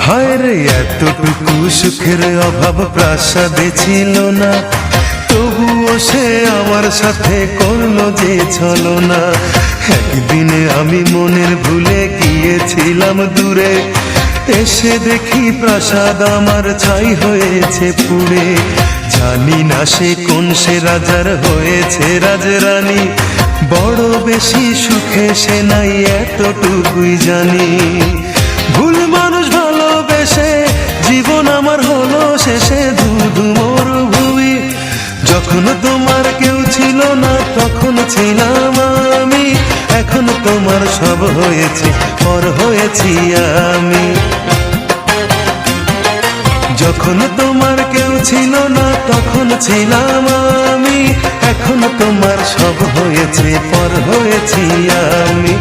হায় রে এতটুকু সুখের অভাব প্রাসাদে ছিল না, তবুও সে আমার সাথে করলো যে ছলনা। একদিনে আমি মনের ভুলে গিয়েছিলাম দূরে, এসে দেখি প্রাসাদ আমার ছাই হয়েছে পুড়ে। জানি না সে কোন সে রাজার হয়েছে রাজরানী, বড় বেশি সুখে সে নাই এতটুকুই জানি। ভুল মানুষ ভালোবেসে জীবন আমার হলো শেষে ধুধু মরুভূমি। যখন তোমার কেউ ছিল না তখন ছিলাম আমি, এখন তোমার সব হয়েছে পর হয়েছি আমি। যখন তোমার কেউ ছিল না তখন ছিলাম আমি, এখন তোমার সব হয়েছে পর হয়েছি আমি।